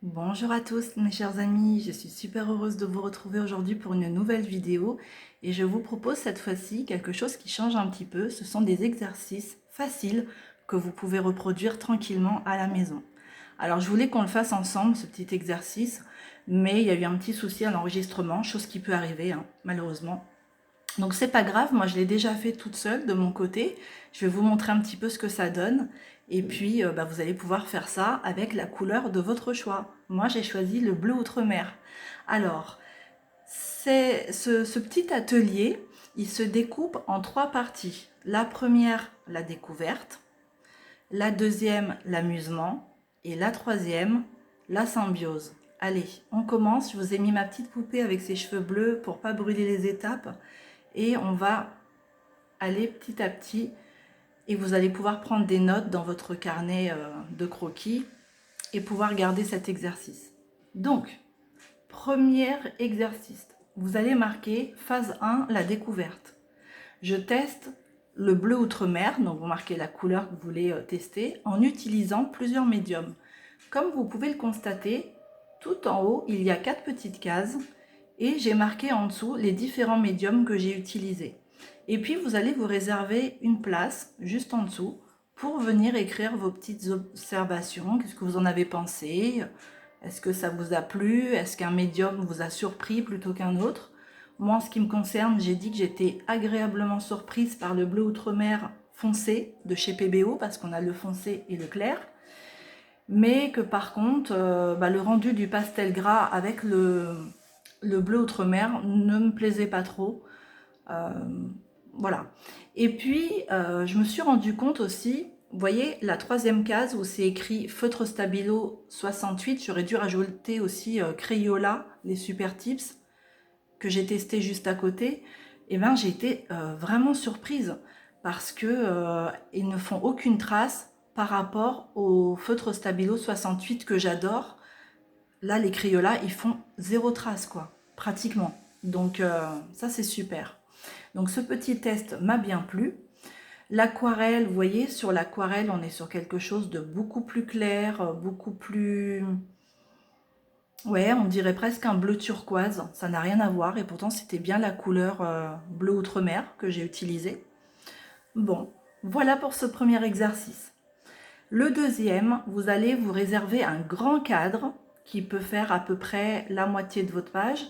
Bonjour à tous mes chers amis, je suis super heureuse de vous retrouver aujourd'hui pour une nouvelle vidéo et je vous propose cette fois-ci quelque chose qui change un petit peu. Ce sont des exercices faciles que vous pouvez reproduire tranquillement à la maison. Alors je voulais qu'on le fasse ensemble, ce petit exercice, mais il y a eu un petit souci à l'enregistrement, chose qui peut arriver malheureusement. Donc c'est pas grave, moi je l'ai déjà fait toute seule de mon côté. Je vais vous montrer un petit peu ce que ça donne. Et puis vous allez pouvoir faire ça avec la couleur de votre choix. Moi j'ai choisi le bleu outre-mer. Alors, ce petit atelier, il se découpe en 3 parties. La première, la découverte. La deuxième, l'amusement. Et la troisième, la symbiose. Allez, on commence. Je vous ai mis ma petite poupée avec ses cheveux bleus pour pas brûler les étapes. Et on va aller petit à petit et vous allez pouvoir prendre des notes dans votre carnet de croquis et pouvoir garder cet exercice. Donc, premier exercice, vous allez marquer phase 1, la découverte. Je teste le bleu outre-mer, donc vous marquez la couleur que vous voulez tester en utilisant plusieurs médiums. Comme vous pouvez le constater, tout en haut, il y a 4 petites cases et j'ai marqué en dessous les différents médiums que j'ai utilisés. Et puis vous allez vous réserver une place juste en dessous pour venir écrire vos petites observations. Qu'est-ce que vous en avez pensé? Est-ce que ça vous a plu? Est-ce qu'un médium vous a surpris plutôt qu'un autre? Moi, en ce qui me concerne, j'ai dit que j'étais agréablement surprise par le bleu outre-mer foncé de chez PBO, parce qu'on a le foncé et le clair. Mais que par contre, le rendu du pastel gras avec le bleu outre-mer ne me plaisait pas trop. Euh, voilà. Et puis, je me suis rendu compte aussi, vous voyez, la troisième case où c'est écrit feutre stabilo 68, j'aurais dû rajouter aussi Crayola, les super tips, que j'ai testé juste à côté. Et ben, j'ai été vraiment surprise parce que ils ne font aucune trace par rapport au feutre stabilo 68 que j'adore. Là, les Crayola, ils font zéro trace, quoi, pratiquement. Donc, ça, c'est super. Donc ce petit test m'a bien plu. L'aquarelle, vous voyez, sur l'aquarelle, on est sur quelque chose de beaucoup plus clair, beaucoup plus... Ouais, on dirait presque un bleu turquoise. Ça n'a rien à voir et pourtant c'était bien la couleur bleu outre-mer que j'ai utilisée. Bon, voilà pour ce premier exercice. Le deuxième, vous allez vous réserver un grand cadre qui peut faire à peu près la moitié de votre page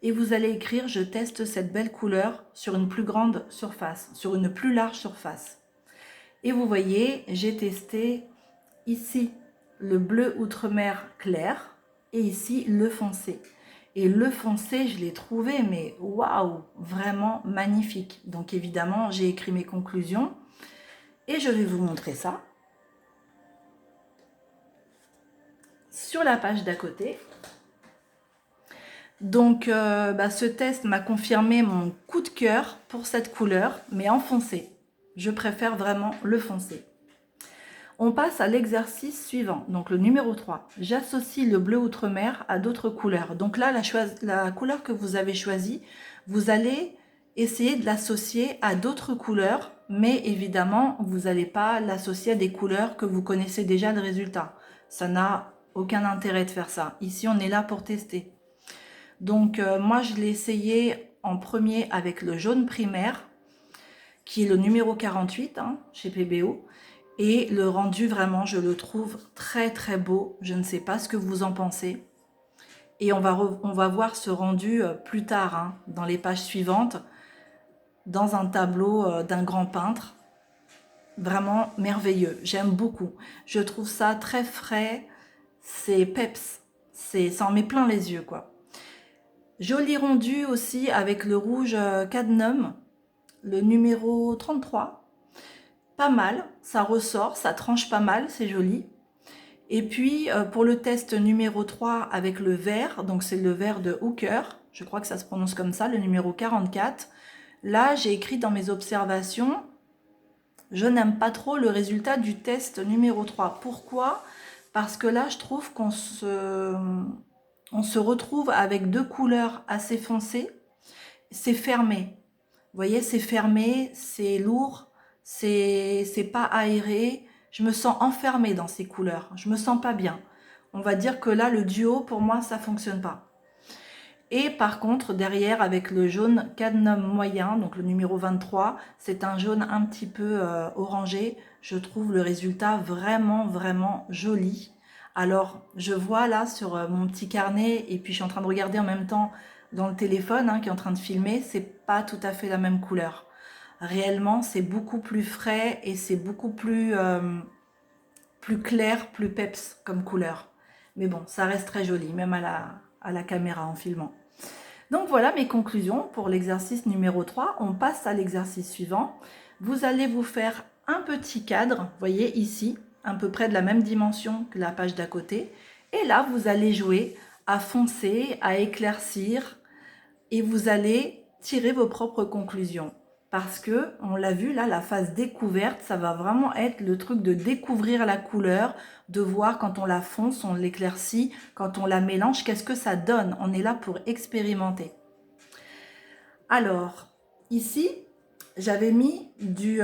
et vous allez écrire « Je teste cette belle couleur sur une plus grande surface, sur une plus large surface ». Et vous voyez, j'ai testé ici le bleu outre-mer clair et ici le foncé. Et le foncé, je l'ai trouvé, mais waouh, vraiment magnifique. Donc évidemment, j'ai écrit mes conclusions et je vais vous montrer ça sur la page d'à côté. Donc ce test m'a confirmé mon coup de cœur pour cette couleur, mais en foncé. Je préfère vraiment le foncé. On passe à l'exercice suivant, donc le numéro 3. J'associe le bleu outre-mer à d'autres couleurs. Donc là, la couleur que vous avez choisie, vous allez essayer de l'associer à d'autres couleurs, mais évidemment, vous n'allez pas l'associer à des couleurs que vous connaissez déjà le résultat. Ça n'a aucun intérêt de faire ça. Ici, on est là pour tester. Donc moi, je l'ai essayé en premier avec le jaune primaire, qui est le numéro 48 chez PBO. Et le rendu, vraiment, je le trouve très très beau. Je ne sais pas ce que vous en pensez. Et on va voir ce rendu plus tard, dans les pages suivantes, dans un tableau d'un grand peintre. Vraiment merveilleux. J'aime beaucoup. Je trouve ça très frais. C'est peps. Ça en met plein les yeux, quoi. Joli rendu aussi avec le rouge cadmium, le numéro 33. Pas mal, ça ressort, ça tranche pas mal, c'est joli. Et puis pour le test numéro 3 avec le vert, donc c'est le vert de Hooker, je crois que ça se prononce comme ça, le numéro 44. Là, j'ai écrit dans mes observations, je n'aime pas trop le résultat du test numéro 3. Pourquoi? Parce que là, je trouve on se retrouve avec deux couleurs assez foncées. C'est fermé. Vous voyez, c'est fermé, c'est lourd, c'est pas aéré. Je me sens enfermée dans ces couleurs. Je me sens pas bien. On va dire que là, le duo, pour moi, ça fonctionne pas. Et par contre, derrière, avec le jaune cadmium moyen, donc le numéro 23, c'est un jaune un petit peu orangé. Je trouve le résultat vraiment, vraiment joli. Alors, je vois là sur mon petit carnet, et puis je suis en train de regarder en même temps dans le téléphone qui est en train de filmer, c'est pas tout à fait la même couleur. Réellement, c'est beaucoup plus frais et c'est beaucoup plus clair, plus peps comme couleur. Mais bon, ça reste très joli, même à la caméra en filmant. Donc voilà mes conclusions pour l'exercice numéro 3. On passe à l'exercice suivant. Vous allez vous faire un petit cadre, vous voyez ici, à peu près de la même dimension que la page d'à côté. Et là, vous allez jouer à foncer, à éclaircir, et vous allez tirer vos propres conclusions. Parce que, on l'a vu là, la phase découverte, ça va vraiment être le truc de découvrir la couleur, de voir quand on la fonce, on l'éclaircit, quand on la mélange, qu'est-ce que ça donne. On est là pour expérimenter. Alors, ici, j'avais mis du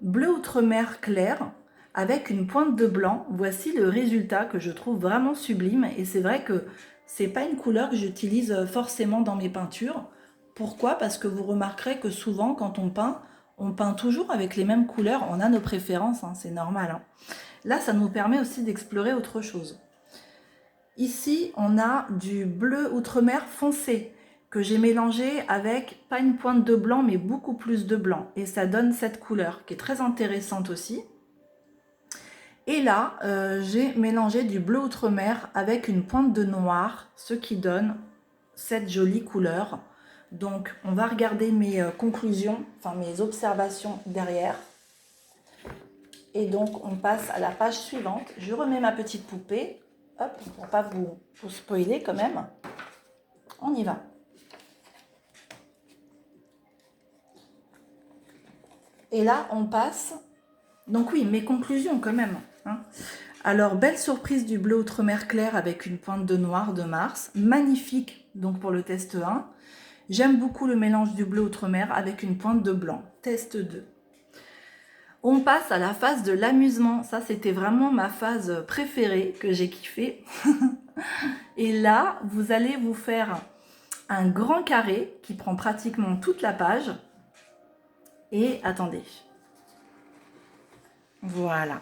bleu outre-mer clair avec une pointe de blanc. Voici le résultat que je trouve vraiment sublime. Et c'est vrai que c'est pas une couleur que j'utilise forcément dans mes peintures. Pourquoi? Parce que vous remarquerez que souvent, quand on peint toujours avec les mêmes couleurs. On a nos préférences, c'est normal. Là, ça nous permet aussi d'explorer autre chose. Ici, on a du bleu outre-mer foncé que j'ai mélangé avec, pas une pointe de blanc, mais beaucoup plus de blanc. Et ça donne cette couleur qui est très intéressante aussi. Et là, j'ai mélangé du bleu outre-mer avec une pointe de noir, ce qui donne cette jolie couleur. Donc, on va regarder mes conclusions, enfin mes observations derrière. Et donc, on passe à la page suivante. Je remets ma petite poupée. Hop, pour ne pas vous spoiler quand même. On y va. Et là, on passe... Donc oui, mes conclusions quand même. Alors, belle surprise du bleu outre-mer clair avec une pointe de noir de Mars. Magnifique, donc pour le test 1. J'aime beaucoup le mélange du bleu outre-mer avec une pointe de blanc. Test 2. On passe à la phase de l'amusement. Ça, c'était vraiment ma phase préférée que j'ai kiffé. Et là, vous allez vous faire un grand carré qui prend pratiquement toute la page. Et attendez. Voilà.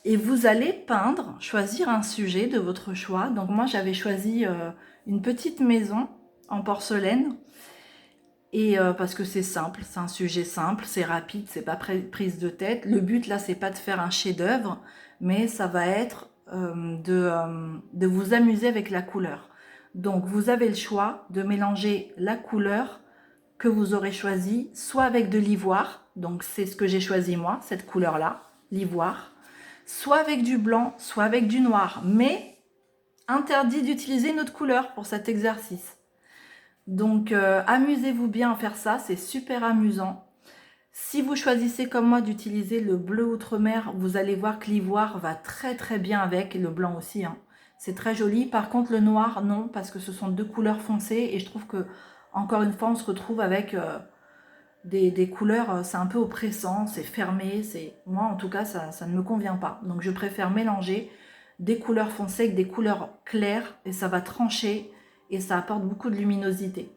Et vous allez peindre, choisir un sujet de votre choix. Donc moi, j'avais choisi une petite maison en porcelaine. Et parce que c'est simple, c'est un sujet simple, c'est rapide, c'est pas prise de tête. Le but là, c'est pas de faire un chef-d'œuvre, mais ça va être de vous amuser avec la couleur. Donc vous avez le choix de mélanger la couleur que vous aurez choisie, soit avec de l'ivoire, donc c'est ce que j'ai choisi moi, cette couleur-là, l'ivoire, soit avec du blanc, soit avec du noir, mais interdit d'utiliser une autre couleur pour cet exercice. Donc, amusez-vous bien à faire ça, c'est super amusant. Si vous choisissez comme moi d'utiliser le bleu outre-mer, vous allez voir que l'ivoire va très très bien avec, et le blanc aussi. C'est très joli. Par contre, le noir, non, parce que ce sont deux couleurs foncées, et je trouve que, encore une fois, on se retrouve avec des couleurs, c'est un peu oppressant, c'est fermé. Moi, en tout cas, ça ne me convient pas. Donc, je préfère mélanger des couleurs foncées avec des couleurs claires, et ça va trancher, et ça apporte beaucoup de luminosité.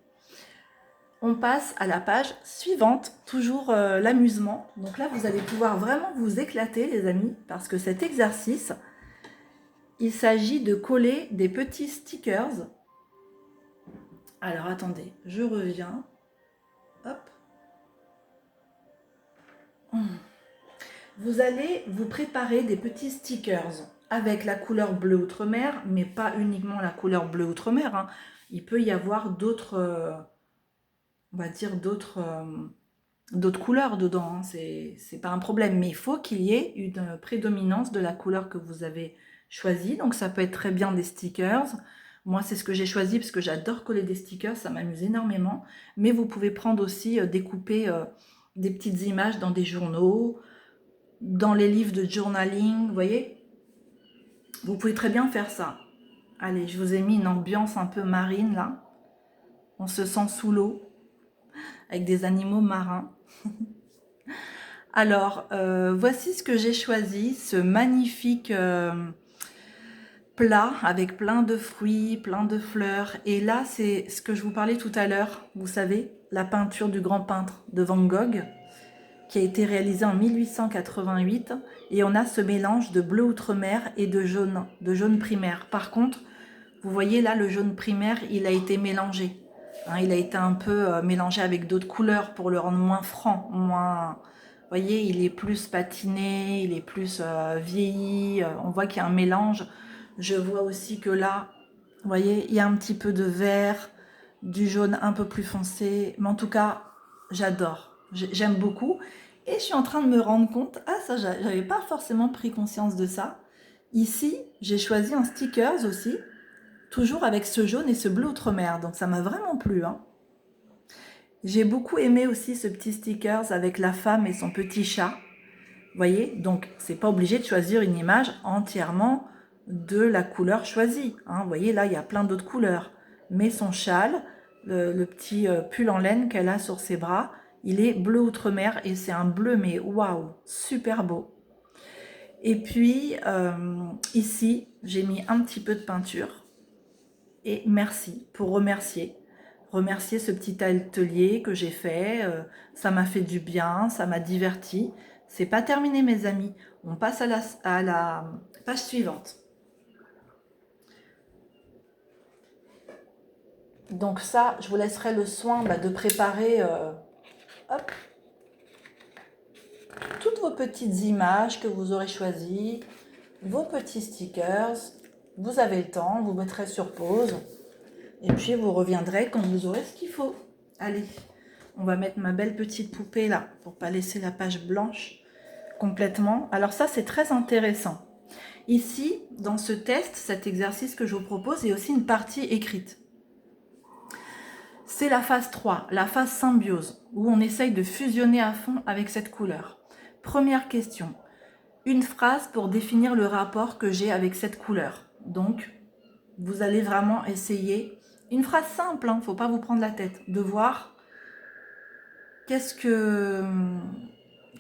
On passe à la page suivante, toujours l'amusement. Donc là, vous allez pouvoir vraiment vous éclater, les amis, parce que cet exercice, il s'agit de coller des petits stickers. Alors, attendez, je reviens. Hop. Vous allez vous préparer des petits stickers avec la couleur bleu outre-mer, mais pas uniquement la couleur bleu outre-mer. Il peut y avoir d'autres... on va dire d'autres couleurs dedans, c'est pas un problème, mais il faut qu'il y ait une prédominance de la couleur que vous avez choisie. Donc ça peut être très bien des stickers. Moi, c'est ce que j'ai choisi parce que j'adore coller des stickers, ça m'amuse énormément. Mais vous pouvez prendre aussi, découper des petites images dans des journaux, dans les livres de journaling, vous voyez. Vous pouvez très bien faire ça. Allez, je vous ai mis une ambiance un peu marine là. On se sent sous l'eau, avec des animaux marins. Alors, voici ce que j'ai choisi, ce magnifique plat avec plein de fruits, plein de fleurs. Et là, c'est ce que je vous parlais tout à l'heure, vous savez, la peinture du grand peintre de Van Gogh, qui a été réalisée en 1888. Et on a ce mélange de bleu outre-mer et de jaune primaire. Par contre, vous voyez là, le jaune primaire, il a été mélangé. Hein, il a été un peu mélangé avec d'autres couleurs pour le rendre moins franc, moins... Vous voyez, il est plus patiné, il est plus vieilli. On voit qu'il y a un mélange. Je vois aussi que là, vous voyez, il y a un petit peu de vert, du jaune un peu plus foncé. Mais en tout cas, j'adore. J'aime beaucoup. Et je suis en train de me rendre compte, ah ça, j'avais pas forcément pris conscience de ça. Ici, j'ai choisi un stickers aussi, toujours avec ce jaune et ce bleu outre-mer. Donc ça m'a vraiment plu, hein. J'ai beaucoup aimé aussi ce petit stickers avec la femme et son petit chat. Vous voyez, donc c'est pas obligé de choisir une image entièrement de la couleur choisie. Hein. Vous voyez, là, il y a plein d'autres couleurs. Mais son châle, le petit pull en laine qu'elle a sur ses bras, il est bleu outre-mer et c'est un bleu, mais waouh, super beau. Et puis, ici, j'ai mis un petit peu de peinture. Et merci pour remercier. Remercier ce petit atelier que j'ai fait. Ça m'a fait du bien, ça m'a diverti. C'est pas terminé, mes amis. On passe à la page suivante. Donc ça, je vous laisserai le soin de préparer hop, toutes vos petites images que vous aurez choisies, vos petits stickers. Vous avez le temps, vous mettrez sur pause. Et puis vous reviendrez quand vous aurez ce qu'il faut. Allez, on va mettre ma belle petite poupée là, pour pas laisser la page blanche complètement. Alors ça, c'est très intéressant. Ici, dans ce test, cet exercice que je vous propose, il y a aussi une partie écrite. C'est la phase 3, la phase symbiose, où on essaye de fusionner à fond avec cette couleur. Première question, une phrase pour définir le rapport que j'ai avec cette couleur. Donc, vous allez vraiment essayer, une phrase simple, hein, faut pas vous prendre la tête, de voir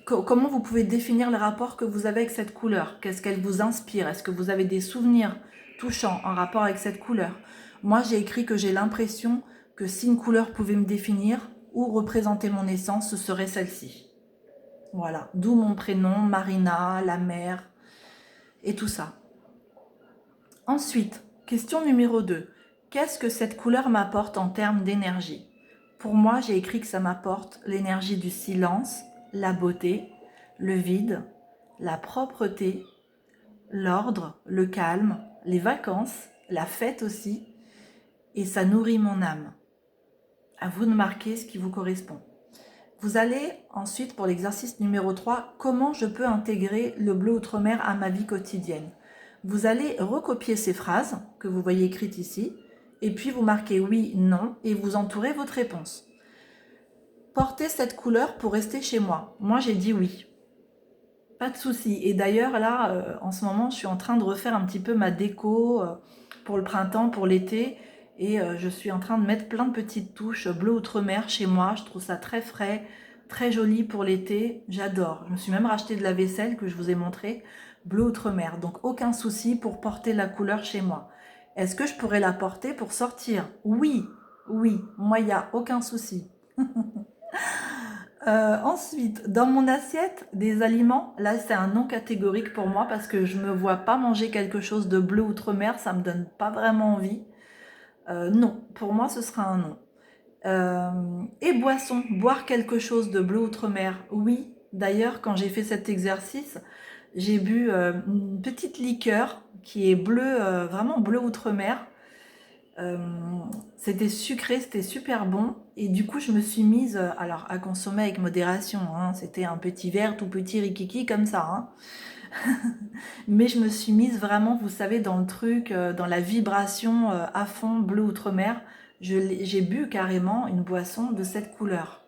comment vous pouvez définir le rapport que vous avez avec cette couleur. Qu'est-ce qu'elle vous inspire? Est-ce que vous avez des souvenirs touchants en rapport avec cette couleur? Moi, j'ai écrit que j'ai l'impression que si une couleur pouvait me définir ou représenter mon essence, ce serait celle-ci. Voilà, d'où mon prénom, Marina, la mer, et tout ça. Ensuite, question numéro 2. Qu'est-ce que cette couleur m'apporte en termes d'énergie? Pour moi, j'ai écrit que ça m'apporte l'énergie du silence, la beauté, le vide, la propreté, l'ordre, le calme, les vacances, la fête aussi, et ça nourrit mon âme. À vous de marquer ce qui vous correspond. Vous allez ensuite, pour l'exercice numéro 3, comment je peux intégrer le bleu outre-mer à ma vie quotidienne. Vous allez recopier ces phrases que vous voyez écrites ici, et puis vous marquez oui, non, et vous entourez votre réponse. Porter cette couleur pour rester chez moi. Moi, j'ai dit oui. Pas de souci. Et d'ailleurs, là, en ce moment, je suis en train de refaire un petit peu ma déco pour le printemps, pour l'été. Et je suis en train de mettre plein de petites touches bleu outre-mer chez moi. Je trouve ça très frais, très joli pour l'été. J'adore. Je me suis même racheté de la vaisselle que je vous ai montré, bleu outre-mer. Donc, aucun souci pour porter la couleur chez moi. Est-ce que je pourrais la porter pour sortir? Oui, oui. Moi, il n'y a aucun souci. Ensuite, dans mon assiette, des aliments, là c'est un non catégorique pour moi parce que je me vois pas manger quelque chose de bleu outre-mer, ça me donne pas vraiment envie. Non, pour moi ce sera un non. Et boisson, boire quelque chose de bleu outre-mer, oui. D'ailleurs, quand j'ai fait cet exercice, j'ai bu une petite liqueur qui est bleue, vraiment bleu outre-mer. Euh, C'était sucré, c'était super bon. Et du coup, je me suis mise, alors à consommer avec modération, hein, c'était un petit verre tout petit rikiki comme ça. Hein. Mais je me suis mise vraiment, vous savez, dans le truc, dans la vibration à fond, bleu outre-mer. J'ai bu carrément une boisson de cette couleur.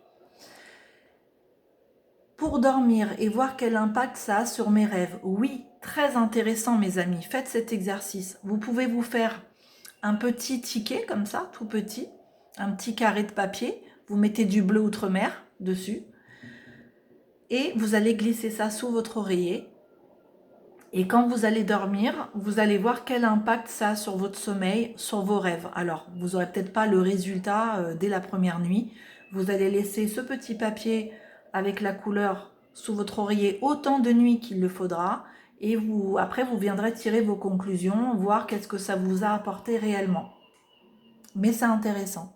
Pour dormir et voir quel impact ça a sur mes rêves. Oui, très intéressant mes amis, faites cet exercice. Vous pouvez vous faire un petit ticket comme ça, tout petit, un petit carré de papier, vous mettez du bleu outre-mer dessus et vous allez glisser ça sous votre oreiller Et quand vous allez dormir, vous allez voir quel impact ça a sur votre sommeil, sur vos rêves. Alors, vous n'aurez peut-être pas le résultat dès la première nuit. Vous allez laisser ce petit papier avec la couleur sous votre oreiller autant de nuits qu'il le faudra. Et après, vous viendrez tirer vos conclusions, voir qu'est-ce que ça vous a apporté réellement. Mais c'est intéressant.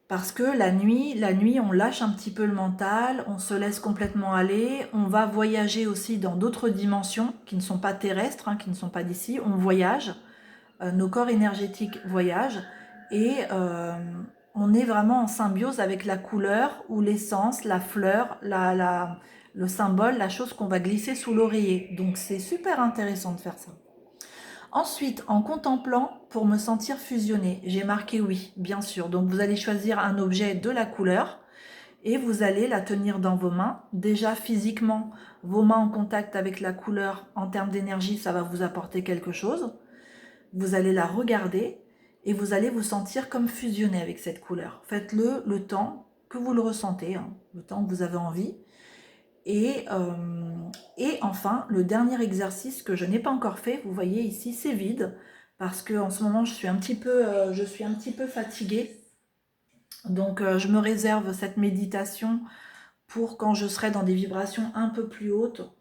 Parce que la nuit, on lâche un petit peu le mental, on se laisse complètement aller, on va voyager aussi dans d'autres dimensions qui ne sont pas terrestres, qui ne sont pas d'ici, on voyage, nos corps énergétiques voyagent et on est vraiment en symbiose avec la couleur ou l'essence, la fleur, le symbole, la chose qu'on va glisser sous l'oreiller. Donc c'est super intéressant de faire ça. Ensuite, en contemplant pour me sentir fusionnée, j'ai marqué oui, bien sûr. Donc vous allez choisir un objet de la couleur et vous allez la tenir dans vos mains. Déjà physiquement, vos mains en contact avec la couleur en termes d'énergie, ça va vous apporter quelque chose. Vous allez la regarder et vous allez vous sentir comme fusionné avec cette couleur. Faites-le le temps que vous le ressentez, le temps que vous avez envie. Et enfin, le dernier exercice que je n'ai pas encore fait, vous voyez ici, c'est vide, parce qu'en ce moment, je suis un petit peu fatiguée. Donc, je me réserve cette méditation pour quand je serai dans des vibrations un peu plus hautes.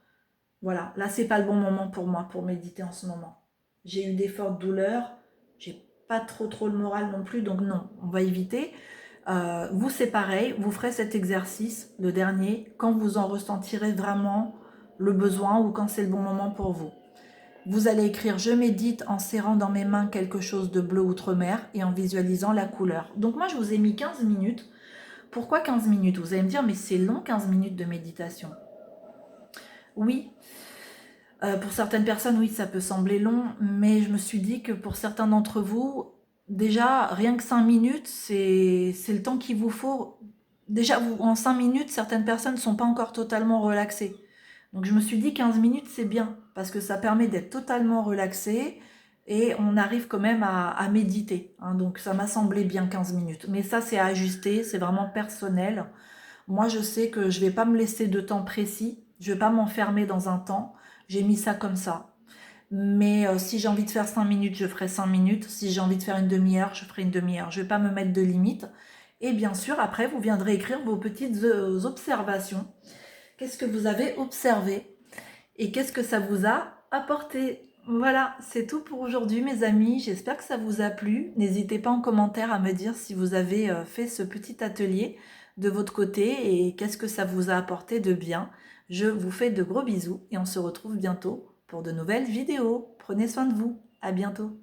Voilà, là, c'est pas le bon moment pour moi pour méditer en ce moment. J'ai eu des fortes douleurs, j'ai pas trop le moral non plus, donc non, on va éviter. Vous, c'est pareil, vous ferez cet exercice, le dernier, quand vous en ressentirez vraiment le besoin ou quand c'est le bon moment pour vous. Vous allez écrire « Je médite en serrant dans mes mains quelque chose de bleu outre-mer et en visualisant la couleur ». Donc moi, je vous ai mis 15 minutes. Pourquoi 15 minutes? Vous allez me dire « Mais c'est long 15 minutes de méditation ». Oui, pour certaines personnes, oui, ça peut sembler long, mais je me suis dit que pour certains d'entre vous, déjà, rien que 5 minutes, c'est le temps qu'il vous faut. Déjà, en 5 minutes, certaines personnes ne sont pas encore totalement relaxées. Donc je me suis dit 15 minutes, c'est bien, parce que ça permet d'être totalement relaxé et on arrive quand même à méditer. Donc ça m'a semblé bien 15 minutes. Mais ça, c'est à ajuster, c'est vraiment personnel. Moi, je sais que je ne vais pas me laisser de temps précis, je ne vais pas m'enfermer dans un temps. J'ai mis ça comme ça. Mais si j'ai envie de faire 5 minutes, je ferai 5 minutes. Si j'ai envie de faire une demi-heure, je ferai une demi-heure. Je ne vais pas me mettre de limite. Et bien sûr, après, vous viendrez écrire vos petites observations. Qu'est-ce que vous avez observé? Et qu'est-ce que ça vous a apporté? Voilà, c'est tout pour aujourd'hui, mes amis. J'espère que ça vous a plu. N'hésitez pas en commentaire à me dire si vous avez fait ce petit atelier de votre côté et qu'est-ce que ça vous a apporté de bien. Je vous fais de gros bisous et on se retrouve bientôt pour de nouvelles vidéos. Prenez soin de vous. À bientôt.